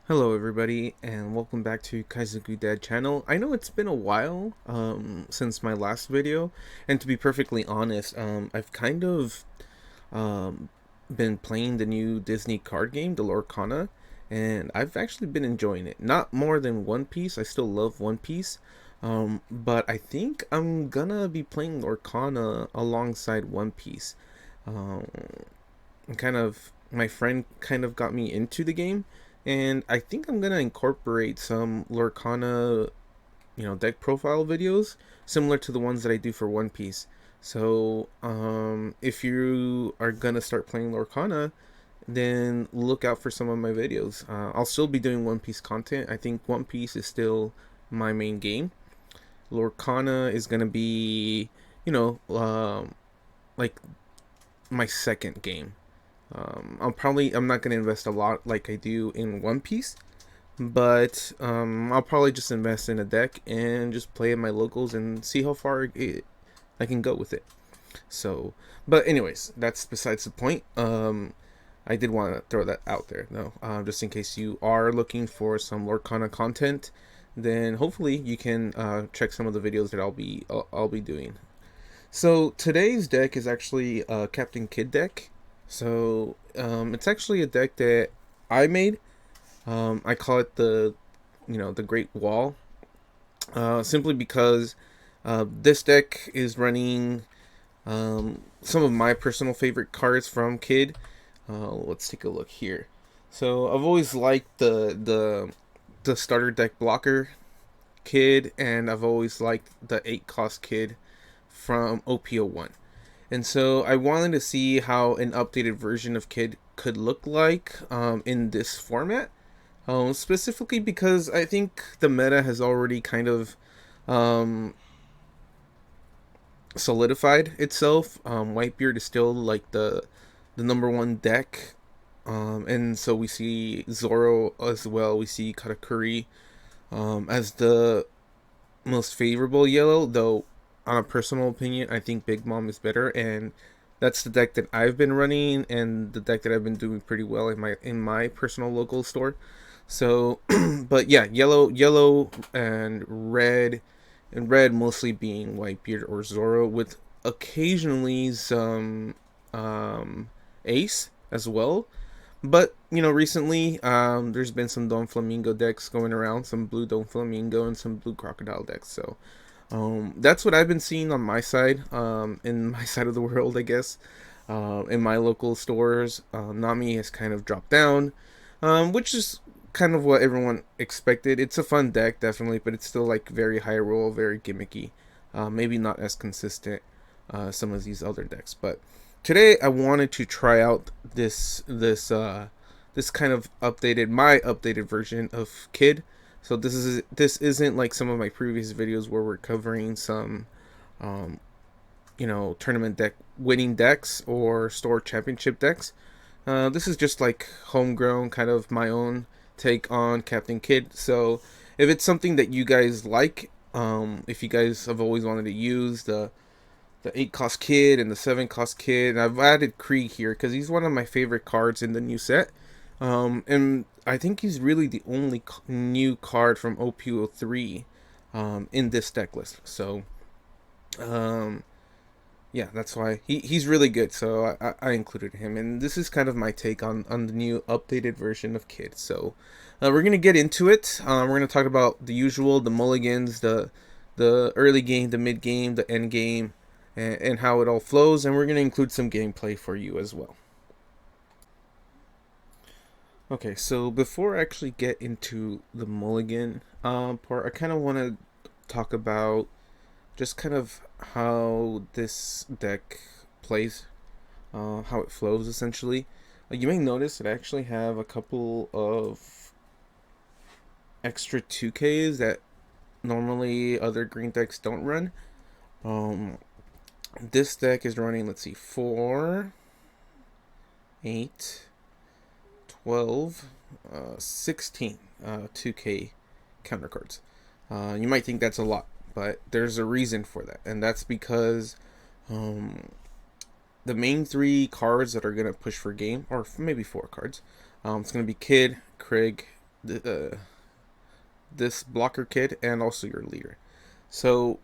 Hello everybody and welcome back to Kaizoku Dad channel. I know it's been a while since my last video, and to be perfectly honest, I've kind of um, been playing the new Disney card game, the Lorcana, and I've actually been enjoying it. Not more than One Piece, I still love One Piece, but I think I'm gonna be playing Lorcana alongside One Piece. Um, my friend kind of got me into the game, and I think I'm gonna incorporate some Lorcana, deck profile videos similar to the ones that I do for One Piece. So, if you are gonna start playing Lorcana, then look out for some of my videos. I'll still be doing One Piece content. I think One Piece is still my main game. Lorcana is gonna be, you know, like my second game. I'm not gonna invest a lot like I do in One Piece, but I'll probably just invest in a deck and just play in my locals and see how I can go with it. So, but anyways, that's besides the point. I did want to throw that out there, though, just in case you are looking for some Lorcana content. Then hopefully you can check some of the videos that I'll be doing. So today's deck is actually a Captain Kid deck. So it's actually a deck that I made. I call it the Great Wall, simply because this deck is running some of my personal favorite cards from Kid. Let's take a look here. So I've always liked the starter deck blocker Kid, and I've always liked the 8 cost Kid from OP-1. And so I wanted to see how an updated version of Kid could look like in this format. Specifically because I think the meta has already kind of um, solidified itself. Whitebeard is still like the number one deck, and so we see Zoro as well. We see Katakuri as the most favorable yellow, though on a personal opinion, I think Big Mom is better, and that's the deck that I've been running and the deck that I've been doing pretty well in my personal local store. So, but yeah, yellow and red mostly being Whitebeard or Zoro, with occasionally some Ace as well. But recently, there's been some Don Flamingo decks going around, some blue Don Flamingo and some blue Crocodile decks. So that's what I've been seeing on my side, in my side of the world, I guess. In my local stores, Nami has kind of dropped down, which is kind of what everyone expected. It's a fun deck, definitely, but it's still like very high roll, very gimmicky. Maybe not as consistent as some of these other decks, but today I wanted to try out this kind of my updated version of Kid. So this isn't like some of my previous videos where we're covering some um, tournament deck winning decks or store championship decks. This is just like homegrown, kind of my own take on Captain Kid. So if it's something that you guys like, if you guys have always wanted to use the 8 cost Kid and the 7 cost Kid, and I've added Krieg here because he's one of my favorite cards in the new set. And I think he's really the only new card from OP-3 in this deck list. So um, yeah, that's why he's really good. So I included him, and this is kind of my take on the new updated version of Kid. So we're gonna get into it. We're gonna talk about the usual, the mulligans, the early game, the mid game, the end game, and how it all flows. And we're gonna include some gameplay for you as well. Okay, so before I actually get into the mulligan part, I kind of want to talk about just kind of how this deck plays, how it flows essentially. You may notice that I actually have a couple of extra 2Ks that normally other green decks don't run. Um, this deck is running, let's see, 4, 8, 12, 16 2K counter cards. You might think that's a lot, but there's a reason for that, and that's because um, the main 3 cards that are going to push for game, or maybe 4 cards, it's going to be Kid, Krieg, this blocker kid and also your leader. So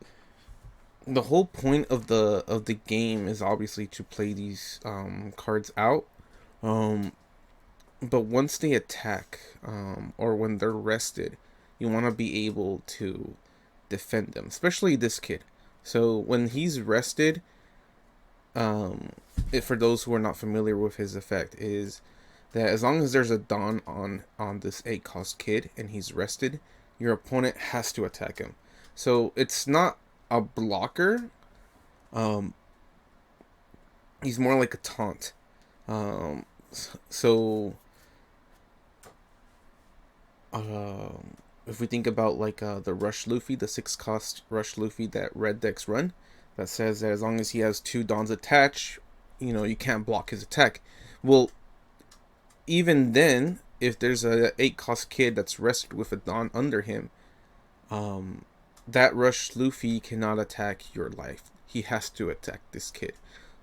the whole point of the game is obviously to play these cards out. Um, but once they attack, or when they're rested, you want to be able to defend them, especially this kid. So when he's rested, for those who are not familiar with his effect, is that as long as there's a Dawn on this 8 cost kid and he's rested, your opponent has to attack him. So it's not a blocker. Um, he's more like a taunt. Um, so if we think about like the Rush Luffy, the 6 cost Rush Luffy that red decks run, that says that as long as he has 2 Dawns attached, you can't block his attack. Well, even then, if there's a 8 cost kid that's rested with a Dawn under him, that Rush Luffy cannot attack your life. He has to attack this kid.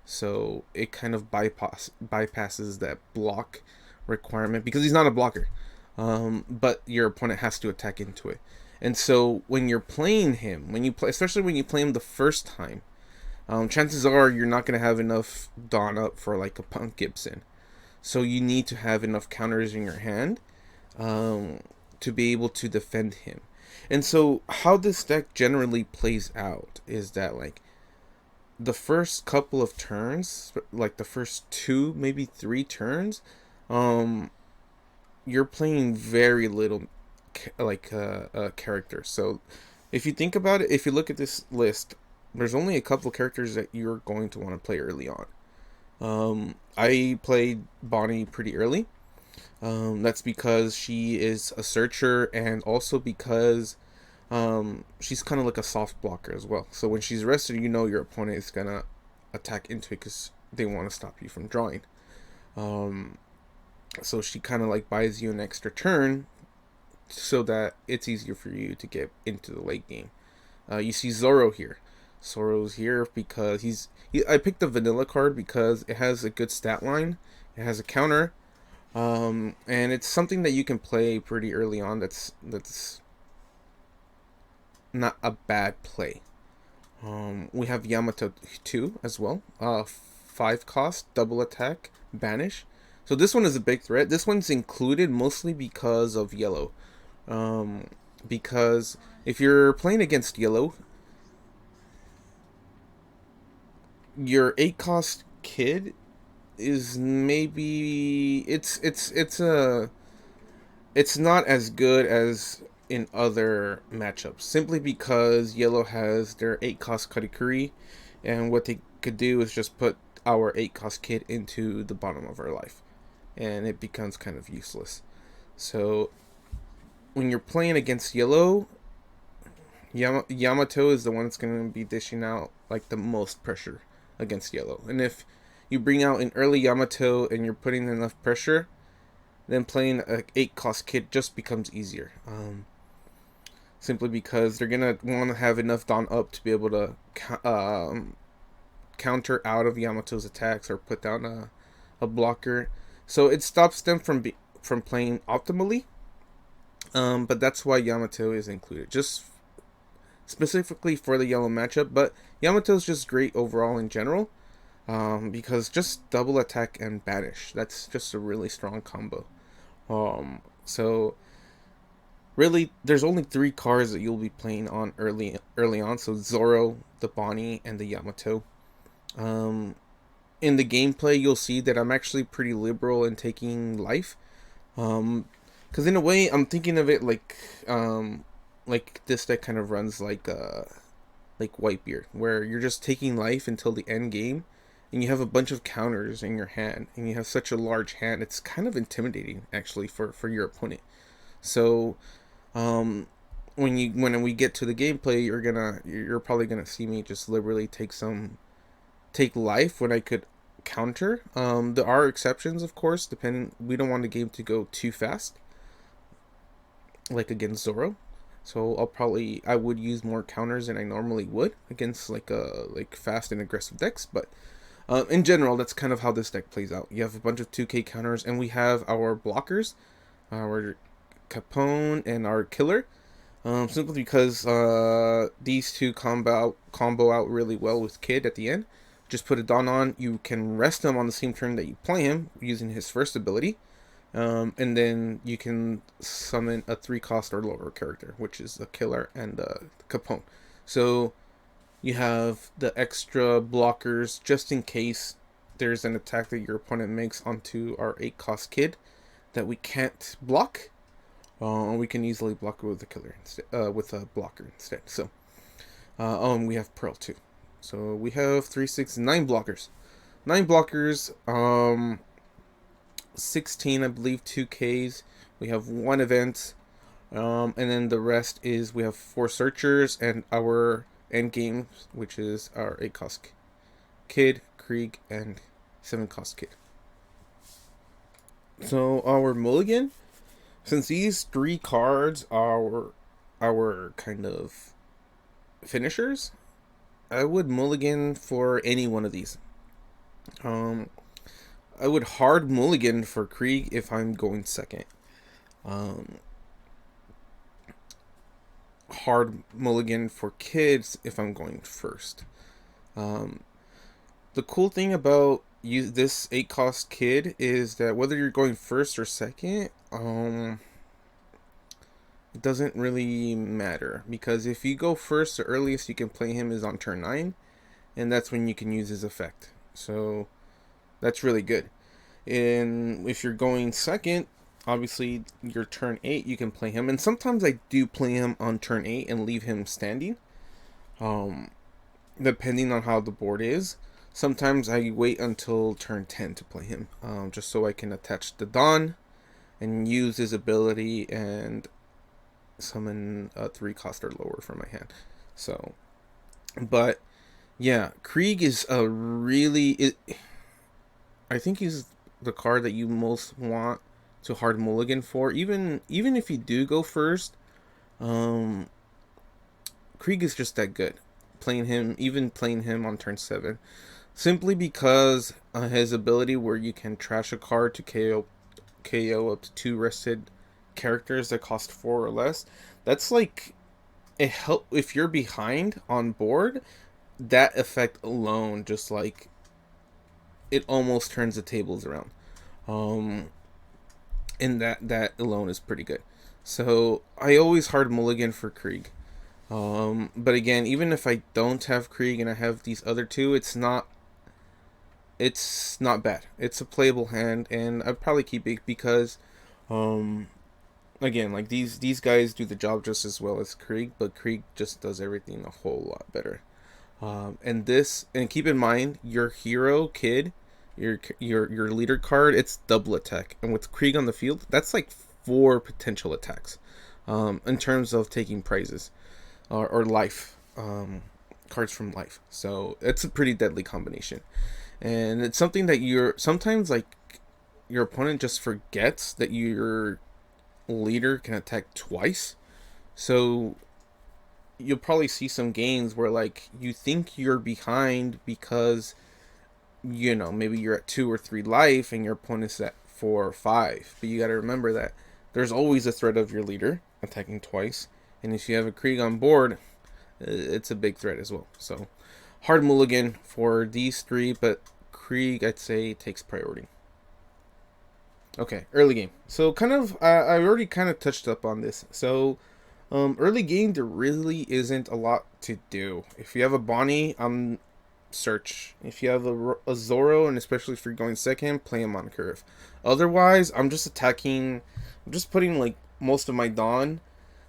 So it kind of bypasses that block requirement because he's not a blocker. But your opponent has to attack into it. And so when you're playing him, especially when you play him the first time, chances are you're not going to have enough Dawn up for like a Punk Gibson. So you need to have enough counters in your hand to be able to defend him. And so how this deck generally plays out is that like the first couple of turns, like the first 2, maybe 3 turns, you're playing very little characters. So if you think about it, if you look at this list, there's only a couple of characters that you're going to want to play early on. I played Bonnie pretty early. That's because she is a searcher, and also because she's kind of like a soft blocker as well. So when she's rested, your opponent is gonna attack into it because they want to stop you from drawing. So she kind of like buys you an extra turn so that it's easier for you to get into the late game. You see Zoro here. Zoro's here because I picked the vanilla card because it has a good stat line. It has a counter. And it's something that you can play pretty early on. That's not a bad play. We have Yamato 2 as well. 5 cost, double attack, banish. So this one is a big threat. This one's included mostly because of yellow. Because if you're playing against yellow, your 8 cost kid is maybe it's not as good as in other matchups, simply because yellow has their 8 cost Katakuri, and what they could do is just put our 8 cost kid into the bottom of our life, and it becomes kind of useless. So when you're playing against yellow, Yamato is the one that's going to be dishing out like the most pressure against yellow. And if you bring out an early Yamato and you're putting enough pressure, then playing a 8 cost kid just becomes easier. Simply because they're gonna want to have enough Dawn up to be able to counter out of Yamato's attacks or put down a blocker. So it stops them from playing optimally. But that's why Yamato is included, just specifically for the yellow matchup. But Yamato's just great overall in general, because just double attack and banish, that's just a really strong combo. So really, there's only 3 cards that you'll be playing on early on. So Zoro, the Bonnie, and the Yamato. In the gameplay, you'll see that I'm actually pretty liberal in taking life. Because in a way, I'm thinking of it like this deck kind of runs like Whitebeard, where you're just taking life until the end game, and you have a bunch of counters in your hand, and you have such a large hand. It's kind of intimidating actually for your opponent. So when we get to the gameplay, you're probably gonna see me just liberally take life when I could counter. There are exceptions, of course, depending. We don't want the game to go too fast, like against Zoro. So I would use more counters than I normally would against like fast and aggressive decks. But in general, that's kind of how this deck plays out. You have a bunch of 2K counters, and we have our blockers, our Capone and our killer. Simply because these two combo out really well with Kid at the end. Just put a Dawn on. You can rest him on the same turn that you play him using his first ability. And then you can summon a 3-cost or lower character, which is the killer and the Capone. So you have the extra blockers just in case there's an attack that your opponent makes onto our 8-cost Kid that we can't block. We can easily block it with a killer instead, with a blocker instead. So, and we have Pearl too. So we have 3, 6, 9 blockers. 9 blockers. 16, I believe, 2Ks. We have 1 event. And then the rest is we have 4 searchers and our end game, which is our 8-cost Kid, Krieg, and 7-cost Kid. So our mulligan. Since these 3 cards are our kind of finishers, I would mulligan for any one of these. I would hard mulligan for Krieg if I'm going second. Hard mulligan for Kids if I'm going first. The cool thing about this 8-cost Kid is that whether you're going first or second, it doesn't really matter, because if you go first, the earliest you can play him is on turn 9, and that's when you can use his effect. So that's really good. And if you're going second, obviously your turn 8 you can play him, and sometimes I do play him on turn 8 and leave him standing, depending on how the board is. Sometimes I wait until turn 10 to play him, just so I can attach the Dawn and use his ability and summon a 3-cost or lower from my hand. So, but yeah, Krieg is a really... I think he's the card that you most want to hard mulligan for. Even if you do go first, Krieg is just that good. Playing him on turn 7. Simply because his ability where you can trash a card to KO up to 2 rested characters that cost 4 or less. That's like a help if you're behind on board. That effect alone, just like, it almost turns the tables around. And that alone is pretty good. So I always hard mulligan for Krieg. But again, even if I don't have Krieg and I have these other 2, it's not bad. It's a playable hand, and I'd probably keep it because, again, like these guys do the job just as well as Krieg, but Krieg just does everything a whole lot better. And keep in mind, your hero Kid, your leader card, it's double attack, and with Krieg on the field, that's like 4 potential attacks, in terms of taking prizes, or life, cards from life. So it's a pretty deadly combination. And it's something that sometimes like your opponent just forgets that your leader can attack twice. So you'll probably see some games where like you think you're behind because maybe you're at 2 or 3 life and your opponent's at 4 or 5. But you got to remember that there's always a threat of your leader attacking twice, and if you have a Krieg on board, it's a big threat as well. So hard mulligan for these 3, but Krieg, I'd say, takes priority. Okay, early game. So kind of, I already kind of touched up on this. So early game, there really isn't a lot to do. If you have a Bonnie, search. If you have a Zoro, and especially if you're going second, play him on curve. Otherwise, I'm just putting like most of my Dawn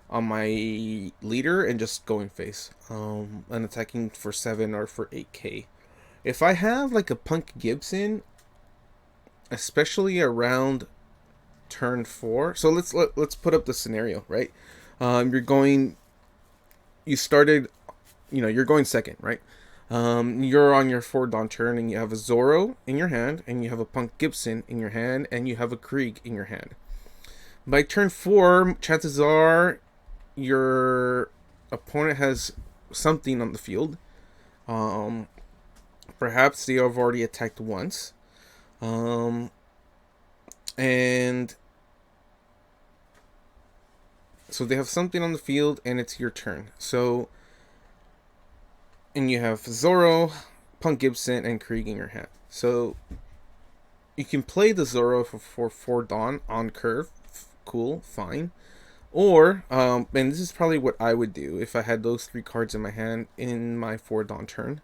on my leader and just going face, and attacking for 7 or for 8k. If I have like a Punk Gibson, especially around turn 4, so let's put up the scenario, right? You're going second, right? You're on your 4 Dawn turn, and you have a Zoro in your hand, and you have a Punk Gibson in your hand, and you have a Krieg in your hand. By turn 4, chances are your opponent has something on the field. Perhaps they have already attacked once. And So they have something on the field, and it's your turn. So, and you have Zoro, Punk Gibson, and Krieg in your hand. So you can play the Zoro for 4 Dawn on curve. Cool, fine. Or, and this is probably what I would do if I had those 3 cards in my hand in my 4 Dawn turn.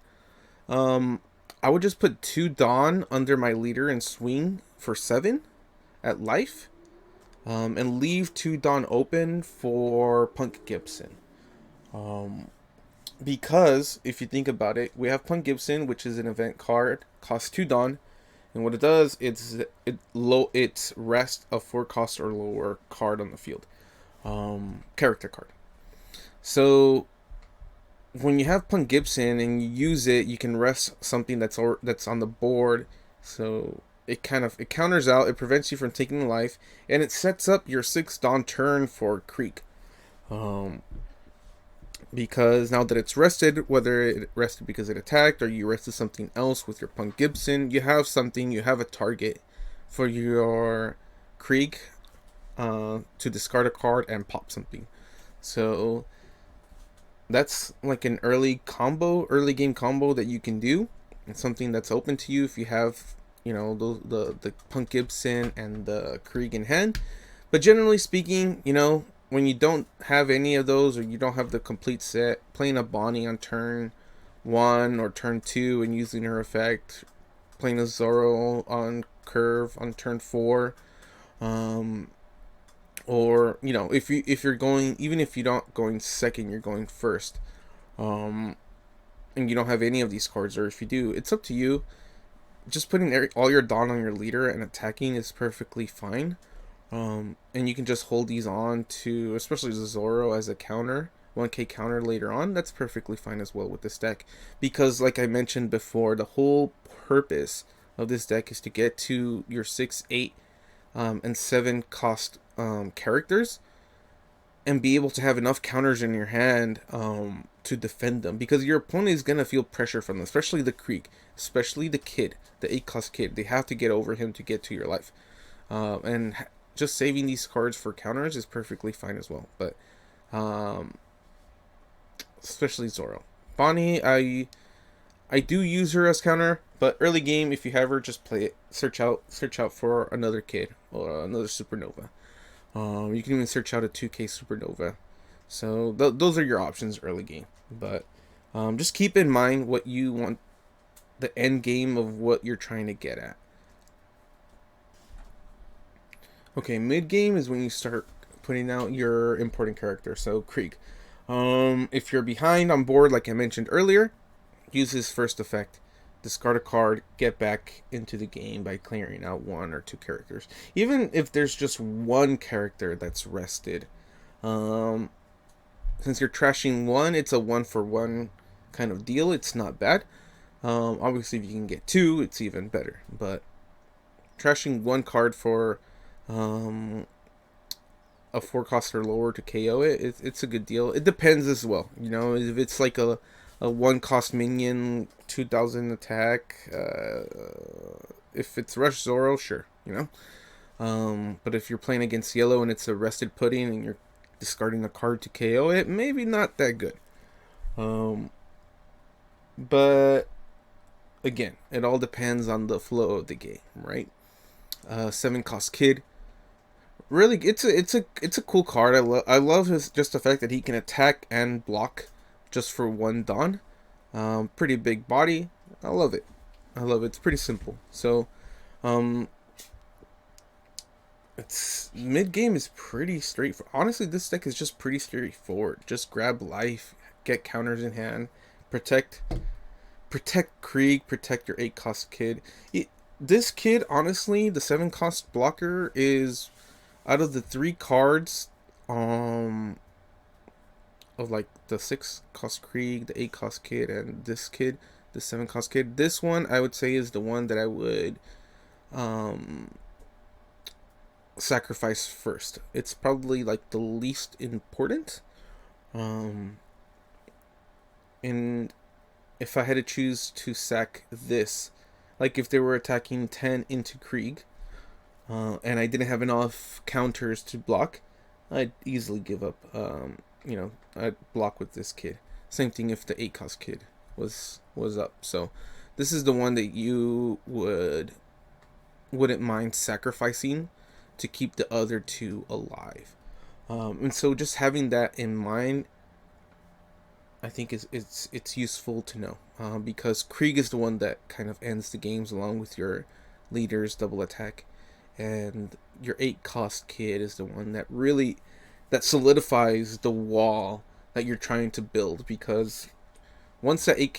Um, I would just put 2 Dawn under my leader and swing for 7 at life. And leave 2 Dawn open for Punk Gibson. Um, because if you think about it, we have Punk Gibson, which is an event card, costs 2 Dawn, and what it does, it's rest a 4 cost or lower card on the field, character card. So when you have Punk Gibson and you use it, you can rest something that's on the board. So it counters out, it prevents you from taking a life, and it sets up your 6 Dawn turn for Creek. Um, because now that it's rested, whether it rested because it attacked or you rested something else with your Punk Gibson, you have something, you have a target for your Krieg to discard a card and pop something. So that's like an early game combo that you can do. It's something that's open to you if you have, the Punk Gibson and the Krieg in hand. But generally speaking, when you don't have any of those or you don't have the complete set, playing a Bonnie on turn 1 or turn 2 and using her effect, playing a Zoro on curve on turn 4, or if you're going, even if you're not going second, you're going first, and you don't have any of these cards, or if you do, it's up to you. Just putting all your Dawn on your leader and attacking is perfectly fine. And you can just hold these on to, especially Zoro as a counter, 1k counter later on. That's perfectly fine as well with this deck, because like I mentioned before, the whole purpose of this deck is to get to your 6, 8, and 7 cost characters, and be able to have enough counters in your hand to defend them, because your opponent is going to feel pressure from them, especially the Creek, especially the kid, the 8 cost kid. They have to get over him to get to your life. And just saving these cards for counters is perfectly fine as well. But especially Zoro. Bonnie, I do use her as counter, but early game, if you have her, just play it. Search out for another kid or another supernova. You can even search out a 2k supernova. So those are your options early game. But just keep in mind what you want, the end game of what you're trying to get at. Okay, mid game is when you start putting out your important character. So Krieg. If you're behind on board, like I mentioned earlier, use his first effect. Discard a card, get back into the game by clearing out 1 or 2 characters. Even if there's just 1 character that's rested. Since you're trashing 1, it's a 1-for-1 kind of deal. It's not bad. Obviously, if you can get 2, it's even better. But trashing 1 card for a 4 cost or lower to KO it's a good deal. It depends as well. If it's like a 1 cost minion, 2000 attack, if it's Rush Zoro, sure, but if you're playing against yellow and it's a rested pudding and you're discarding a card to KO it, maybe not that good. But again, it all depends on the flow of the game, right? 7 cost kid, really, it's a cool card. I love his just the fact that he can attack and block just for 1 Dawn. Pretty big body. I love it. It's pretty simple. So it's mid game is pretty straightforward. Honestly, this deck is just pretty straightforward. Just grab life, get counters in hand, protect Krieg, protect your 8 cost kid. This kid, honestly, the 7 cost blocker is, out of the 3 cards of like the 6 cost Krieg, the 8 cost kid, and this kid, the 7 cost kid, this one I would say is the one that I would sacrifice first. It's probably like the least important. And if I had to choose to sack this, like if they were attacking 10 into Krieg, and I didn't have enough counters to block, I'd easily give up. I'd block with this kid. Same thing if the 8 cost kid was up. So this is the one that you wouldn't mind sacrificing to keep the other two alive. And so just having that in mind, I think it's useful to know, because Krieg is the one that kind of ends the games along with your leader's double attack, and your 8 cost kid is the one that solidifies the wall that you're trying to build, because once that 8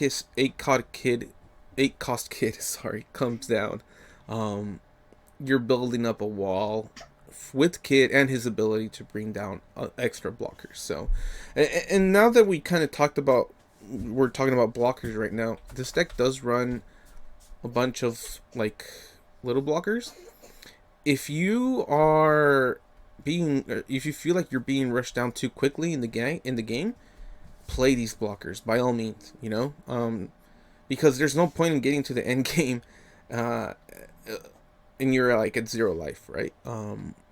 cost kid sorry comes down, um, you're building up a wall with Kid and his ability to bring down extra blockers. So, and now that we kind of we're talking about blockers right now. This deck does run a bunch of like little blockers. If you are if you feel like you're being rushed down too quickly in the game, play these blockers by all means. Because there's no point in getting to the end game, uh, and you're like at 0 life, right?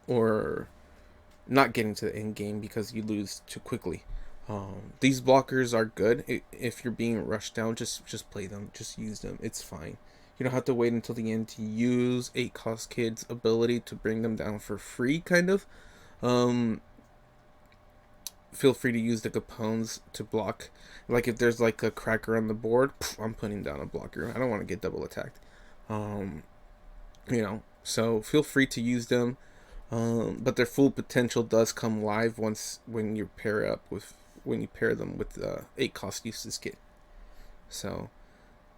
Or not getting to the end game because you lose too quickly. These blockers are good. If you're being rushed down, just play them. Just use them. It's fine. You don't have to wait until the end to use 8 cost kid's ability to bring them down for free, kind of. Um, Feel free to use the Capones to block. Like if there's like a cracker on the board, I'm putting down a blocker. I don't want to get double attacked. Um, so feel free to use them. But their full potential does come live when you pair them with the 8 cost Eustass kit. So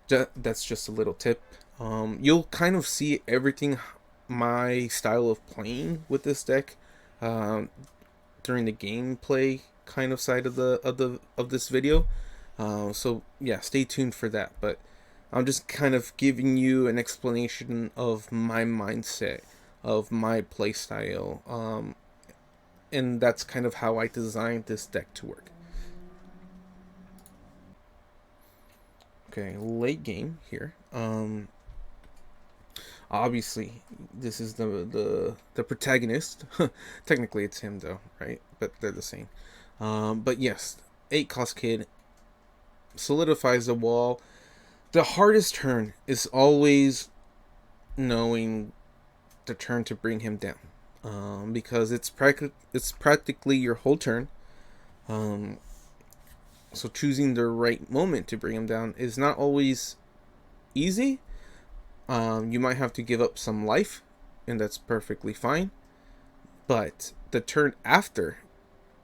that's just a little tip. You'll kind of see everything my style of playing with this deck during the gameplay kind of side of this video. So yeah, stay tuned for that. But I'm just kind of giving you an explanation of my mindset, of my playstyle, and that's kind of how I designed this deck to work. Okay, late game here. Obviously, this is the protagonist. Technically, it's him though, right? But they're the same. But yes, 8 cost kid solidifies the wall. The hardest turn is always knowing the turn to bring him down, because it's practically your whole turn. So choosing the right moment to bring him down is not always easy. You might have to give up some life, and that's perfectly fine. But the turn after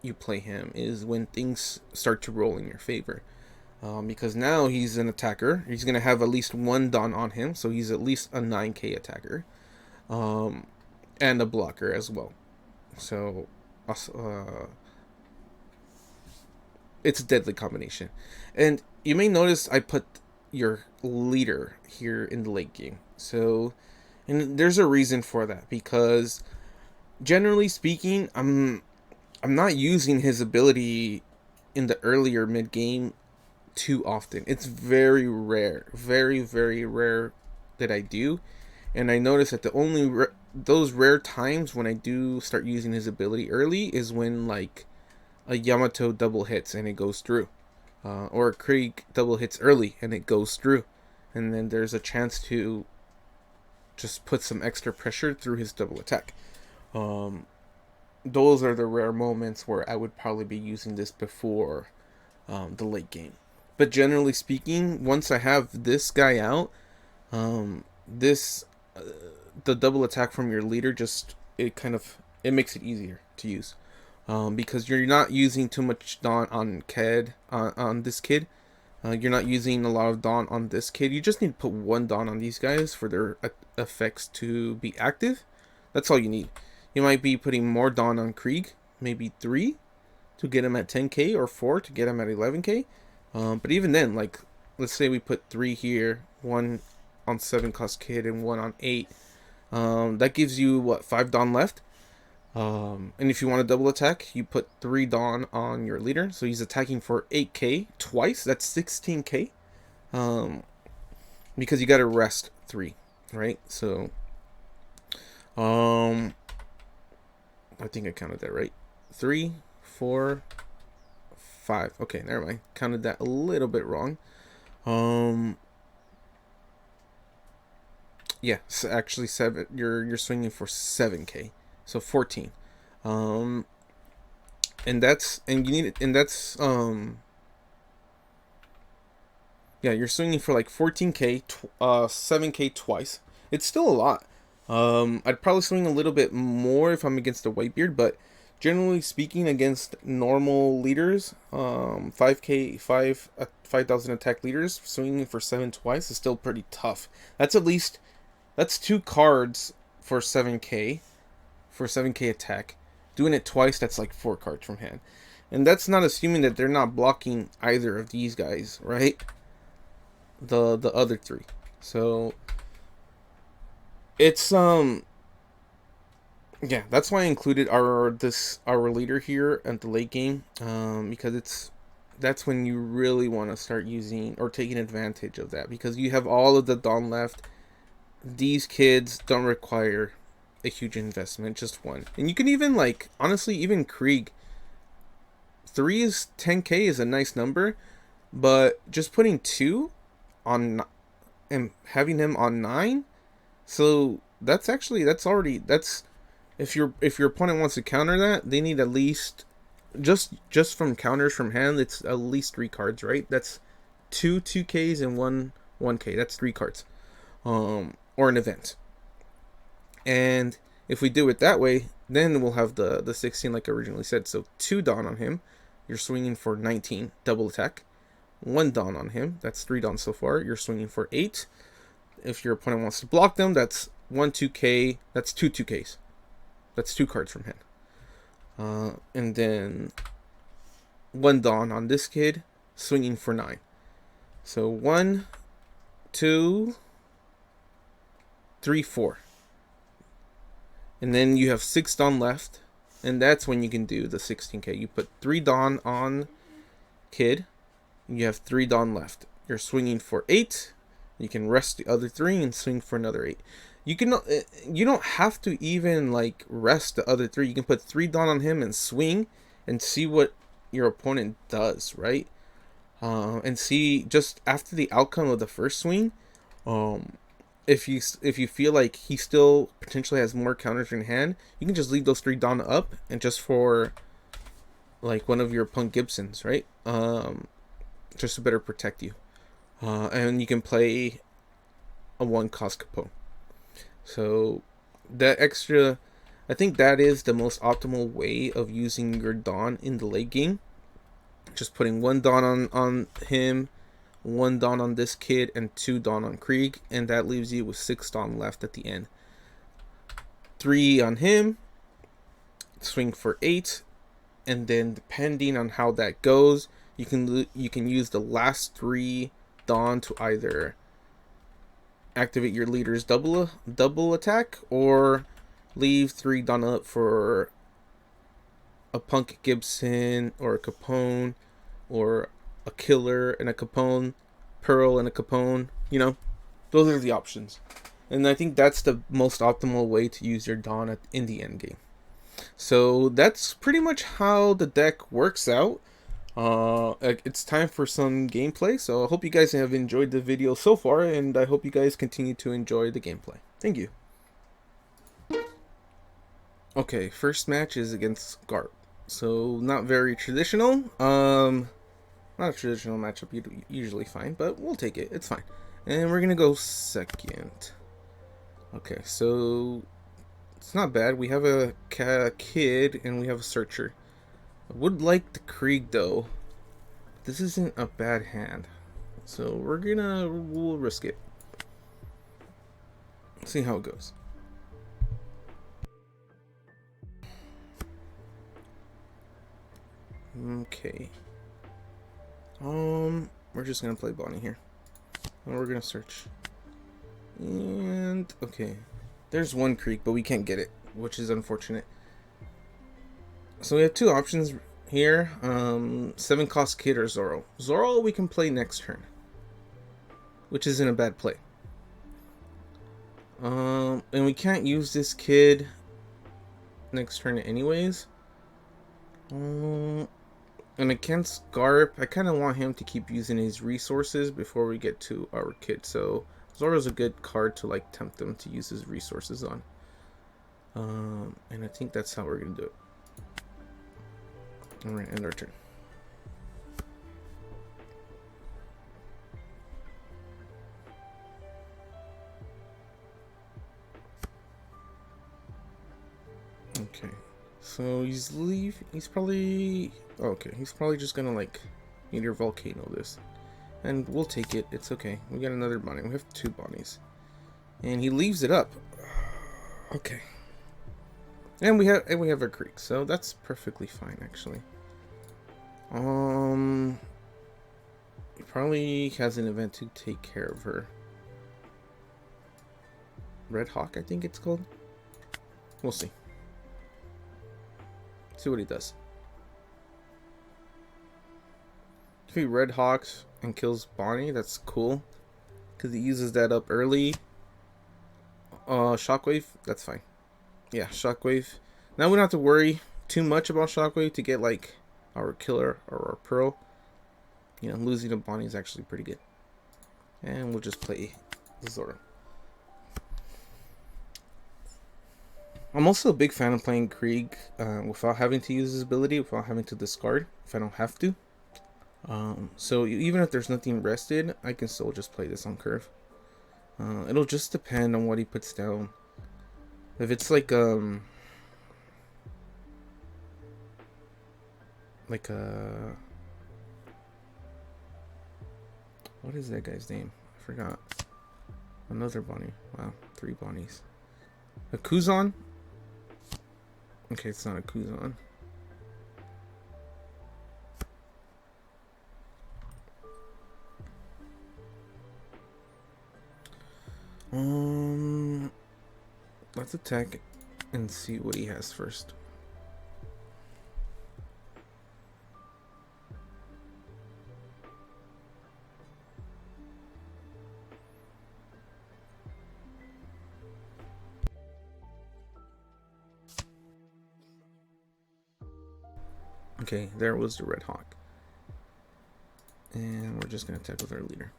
you play him is when things start to roll in your favor. Because now he's an attacker. He's going to have at least 1 Dawn on him, so he's at least a 9k attacker. And a blocker as well. So, it's a deadly combination. And you may notice I put your leader here in the late game. So, and there's a reason for that, because generally speaking, I'm not using his ability in the earlier mid game too often. It's very rare, very very rare that I do. And I notice that those rare times when I do start using his ability early is when like a Yamato double hits and it goes through, or a Krieg double hits early and it goes through, and then there's a chance to just put some extra pressure through his double attack. Those are the rare moments where I would probably be using this before the late game. But generally speaking, once I have this guy out, this the double attack from your leader it makes it easier to use, because you're not using too much Dawn on this kid. You're not using a lot of Dawn on this kid. You just need to put 1 Dawn on these guys for their effects to be active. That's all you need. You might be putting more Dawn on Krieg, maybe 3 to get him at 10k, or 4 to get him at 11k. But even then, like, let's say we put 3 here, 1 on 7 cost kid and 1 on 8. That gives you what, 5 Dawn left. And if you want to double attack, you put 3 Dawn on your leader, so he's attacking for 8k twice. That's 16k. Because you got to rest 3, right? So, I think I counted that right. 3, 4, 5. Okay, never mind. Counted that a little bit wrong. Yeah, so actually 7. You're swinging for 7k, so 14. Um, and you need it, and that's yeah, you're swinging for like 14k, 7k twice. It's still a lot. I'd probably swing a little bit more if I'm against a Whitebeard, but generally speaking, against normal leaders, 5,000 attack leaders, swinging for 7 twice is still pretty tough. That's 2 cards for 7k attack. Doing it twice, that's like 4 cards from hand. And that's not assuming that they're not blocking either of these guys, right? The other 3. So it's yeah, that's why I included our leader here at the late game, because that's when you really want to start using or taking advantage of that, because you have all of the Dawn left. These kids don't require a huge investment, just 1. And you can even, like, honestly, even Krieg 3 is 10k is a nice number, but just putting 2 on and having him on 9, so that's if your opponent wants to counter that, they need at least just from counters from hand, it's at least 3 cards, right? That's 2 2ks and 1k. That's 3 cards, or an event. And if we do it that way, then we'll have the 16 like I originally said. So 2 Dawn on him, you're swinging for 19, double attack. 1 Dawn on him, that's 3 Dawn so far, you're swinging for 8. If your opponent wants to block them, that's 1 2k, that's 2 2ks. That's 2 cards from hand. And then 1 Dawn on this kid, swinging for 9. So 1, 2, 3, 4. And then you have 6 Dawn left, and that's when you can do the 16k. You put 3 Dawn on kid, you have 3 Dawn left. You're swinging for 8. You can rest the other 3 and swing for another 8. You don't have to even like rest the other 3. You can put 3 Dawn on him and swing and see what your opponent does, right? And see just after the outcome of the first swing, if you feel like he still potentially has more counters in hand, you can just leave those 3 Dawn up and just for like one of your Punk Gibsons, right? Just to better protect you. And you can play a 1 cost Capone. So that extra, I think that is the most optimal way of using your Dawn in the late game. Just putting 1 Dawn on him, 1 Dawn on this kid, and 2 Dawn on Krieg, and that leaves you with 6 Dawn left at the end. 3 on him, swing for 8, and then depending on how that goes, you can use the last 3 Dawn to either activate your leader's double attack, or leave 3 Dawn up for a Punk Gibson or a Capone, or a Killer and a Capone, Pearl and a Capone. You know, those are the options, and I think that's the most optimal way to use your Dawn in the end game. So that's pretty much how the deck works out. It's time for some gameplay, so I hope you guys have enjoyed the video so far, and I hope you guys continue to enjoy the gameplay. Thank you. Okay, first match is against Garp, so not very traditional. Not a traditional matchup you'd usually find, but we'll take it. It's fine. And we're gonna go second. Okay, so it's not bad. We have a kid and we have a searcher. I would like the Krieg though. This isn't a bad hand, so we'll risk it. See how it goes. Okay. We're just gonna play Bonnie here, and we're gonna search. And okay, there's 1 Krieg, but we can't get it, which is unfortunate. So we have 2 options here: 7 cost kid or Zoro. Zoro we can play next turn, which isn't a bad play. And we can't use this kid next turn anyways. And against Garp, I kind of want him to keep using his resources before we get to our kit. So Zora's a good card to like tempt him to use his resources on. And I think that's how we're gonna do it. All right, end our turn. Okay, so he's probably okay. He's probably just gonna like meteor volcano this, and we'll take it. It's okay. We got another bunny. We have 2 bunnies, and he leaves it up. Okay, and we have a creek, so that's perfectly fine actually. He probably has an event to take care of her. Red Hawk, I think it's called. We'll see. See what he does. If he Red Hawks and kills Bonnie, that's cool. Because he uses that up early. Shockwave, that's fine. Yeah, Shockwave. Now we don't have to worry too much about Shockwave to get like our killer or our pearl. You know, losing to Bonnie is actually pretty good. And we'll just play Zora. I'm also a big fan of playing Krieg without having to use his ability, without having to discard if I don't have to. So even if there's nothing rested, I can still just play this on curve. It'll just depend on what he puts down. If it's like what is that guy's name? I forgot. Another bunny. Wow, 3 bunnies. A Kuzan? Okay, it's not a Kuzan. Let's attack and see what he has first. Okay, there was the Red Hawk. And we're just going to attack with our leader.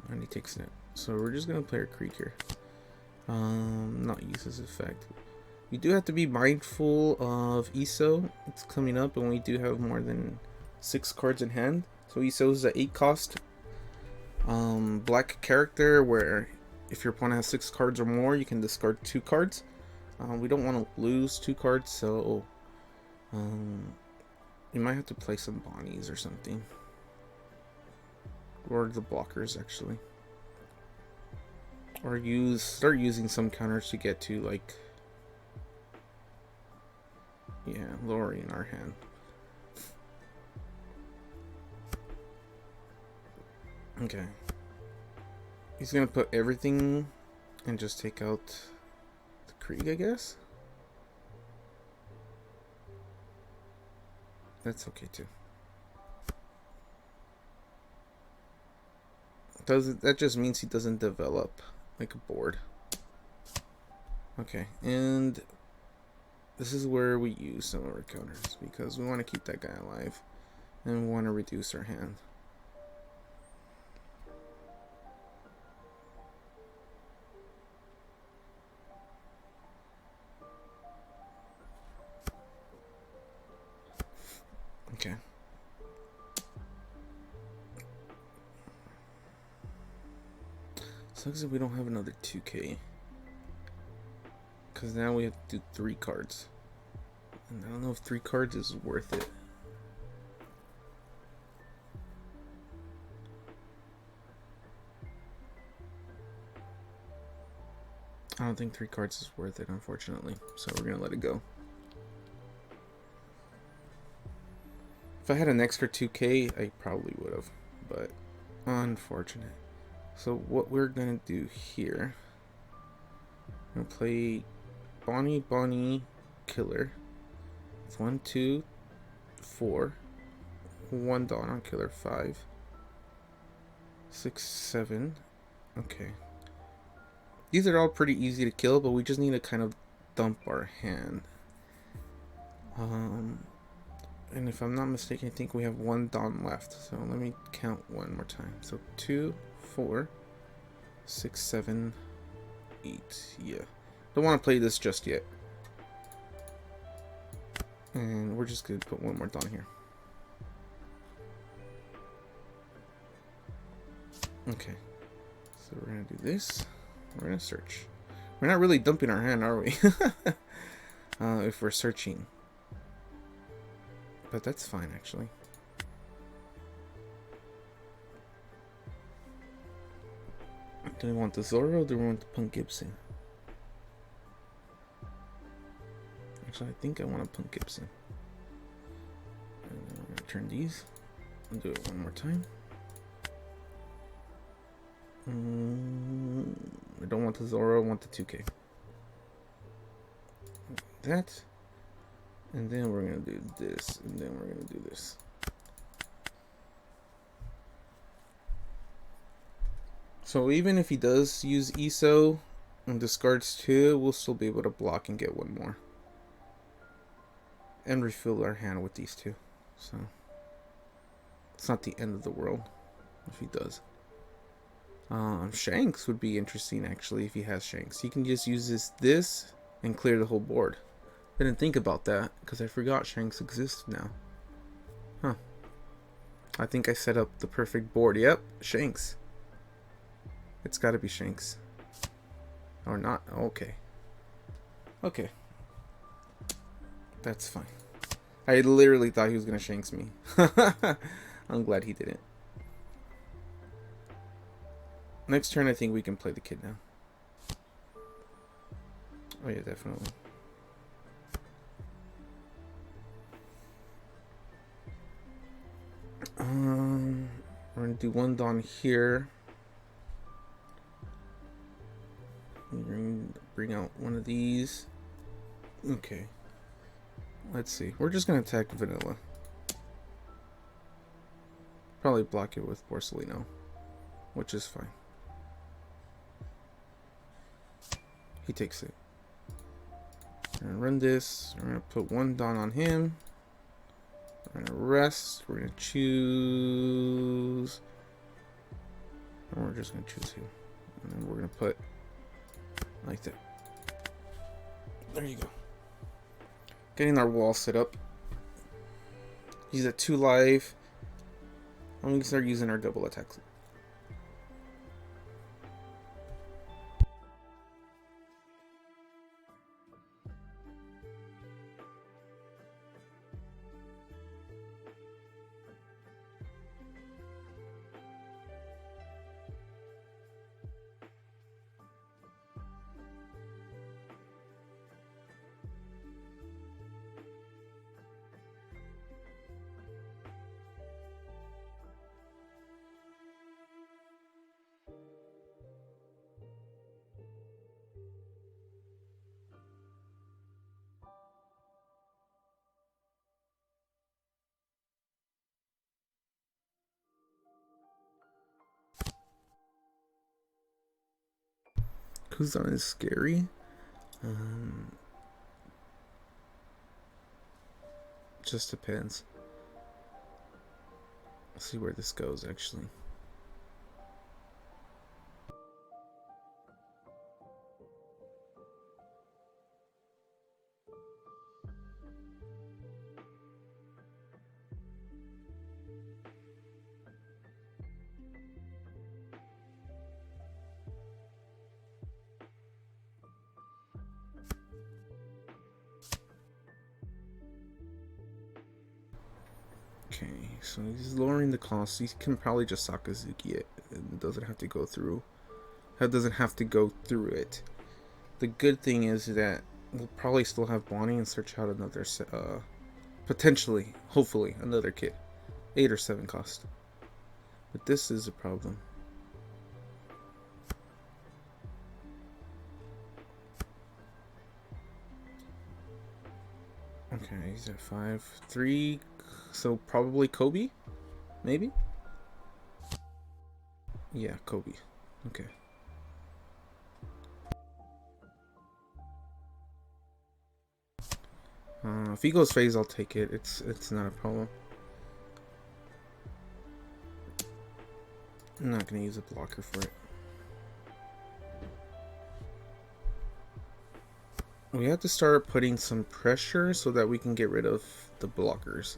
And he takes it. So we're just going to play our Creek here. Not use his effect. We do have to be mindful of ESO. It's coming up and we do have more than 6 cards in hand. So ESO is a 8 cost black character where if your opponent has 6 cards or more, you can discard 2 cards. We don't want to lose 2 cards, so you might have to play some Bonnies or something. Or the blockers, actually. Or start using some counters to get to, like, yeah, lowering our hand. Okay. He's gonna put everything and just take out the Krieg, I guess. That's okay too. That just means he doesn't develop like a board. Okay, and this is where we use some of our counters because we want to keep that guy alive and we want to reduce our hand. Okay. Sucks that we don't have another 2K. Because now we have to do 3 cards. And I don't know if 3 cards is worth it. I don't think 3 cards is worth it, unfortunately. So we're going to let it go. If I had an extra 2K, I probably would have. But unfortunate. So what we're going to do here, I'm going to play Bonnie, Killer. It's 1, 2, 4. 1 Dawn on Killer, 5. 6, 7. Okay. These are all pretty easy to kill, but we just need to kind of dump our hand. And if I'm not mistaken, I think we have one Dawn left. So let me count one more time. So 2, 4, 6, 7, 8. Yeah. Don't want to play this just yet. And we're just going to put one more Dawn here. Okay. So we're going to do this. We're going to search. We're not really dumping our hand, are we? If we're searching. But that's fine, actually. Do we want the Zorro or do we want the Punk Gibson? Actually, I think I want a Punk Gibson. And then we're going to turn these. I'll do it one more time. I don't want the Zorro, I want the 2K. That. And then we're going to do this. And then we're going to do this. So even if he does use ESO and discards 2, we'll still be able to block and get one more. And refill our hand with these 2. So it's not the end of the world if he does. Shanks would be interesting actually if he has Shanks. He can just use this and clear the whole board. Didn't think about that because I forgot Shanks exists now. Huh. I think I set up the perfect board. Yep, Shanks. It's gotta be Shanks. Or not. Okay. Okay. That's fine. I literally thought he was gonna Shanks me. I'm glad he didn't. Next turn, I think we can play the kid now. Oh yeah, definitely. We're gonna do one Dawn here. We're gonna bring out one of these. Okay. Let's see. We're just gonna attack Vanilla. Probably block it with Porcelino, which is fine. He takes it. We're gonna run this. We're gonna put one Dawn on him. We're gonna rest. We're gonna choose. And we're just gonna choose him. And then we're gonna put like that. There you go. Getting our wall set up. He's at 2 life. And we can start using our double attacks. Kuzan is scary. Just depends. Let's see where this goes actually. Okay, so he's lowering the cost. He can probably just Sakazuki it. It doesn't have to go through. It doesn't have to go through it. The good thing is that we'll probably still have Bonnie and search out another, potentially, hopefully, another kid. 8 or 7 cost. But this is a problem. Okay, he's at 5. 3, so probably Kobe? Maybe? Yeah, Kobe. Okay. If he goes phase, I'll take it. It's not a problem. I'm not gonna use a blocker for it. We have to start putting some pressure so that we can get rid of the blockers.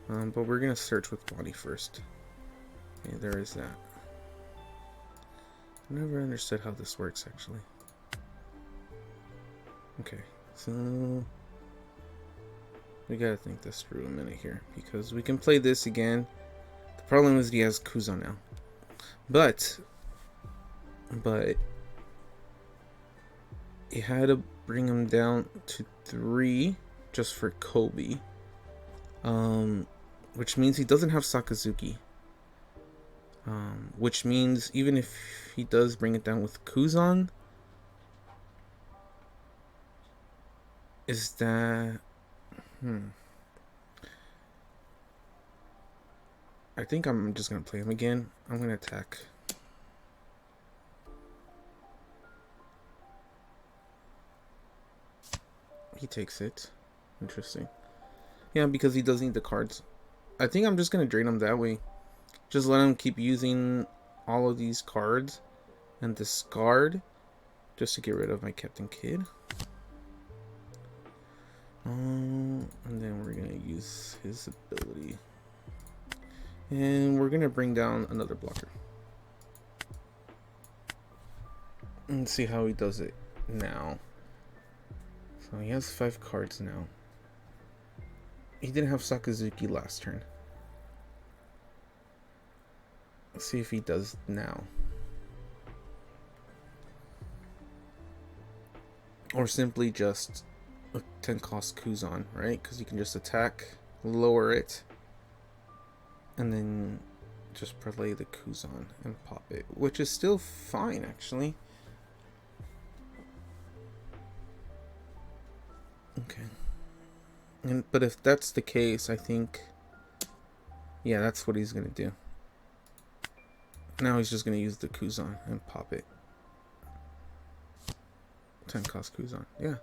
But we're gonna search with Bonnie first. Okay, there is that. I never understood how this works actually. Okay, so we gotta think this through a minute here because we can play this again. The problem is he has Kuzo now, but you had to bring him down to 3 just for Kobe, which means he doesn't have Sakazuki. Which means even if he does bring it down with Kuzan, is that I think I'm just gonna play him again. I'm gonna attack. He takes it. Interesting. Yeah, because he does need the cards. I think I'm just gonna drain him that way. Just let him keep using all of these cards and discard just to get rid of my Captain Kid. And then we're gonna use his ability. And we're gonna bring down another blocker. And see how he does it now. So he has 5 cards now. He didn't have Sakazuki last turn. Let's see if he does now. Or simply just a 10 cost Kuzan, right? Because you can just attack, lower it, and then just parlay the Kuzan and pop it, which is still fine actually. Okay. But if that's the case, I think, yeah, that's what he's gonna do. Now he's just gonna use the Kuzan and pop it. 10 cost Kuzan. Yeah.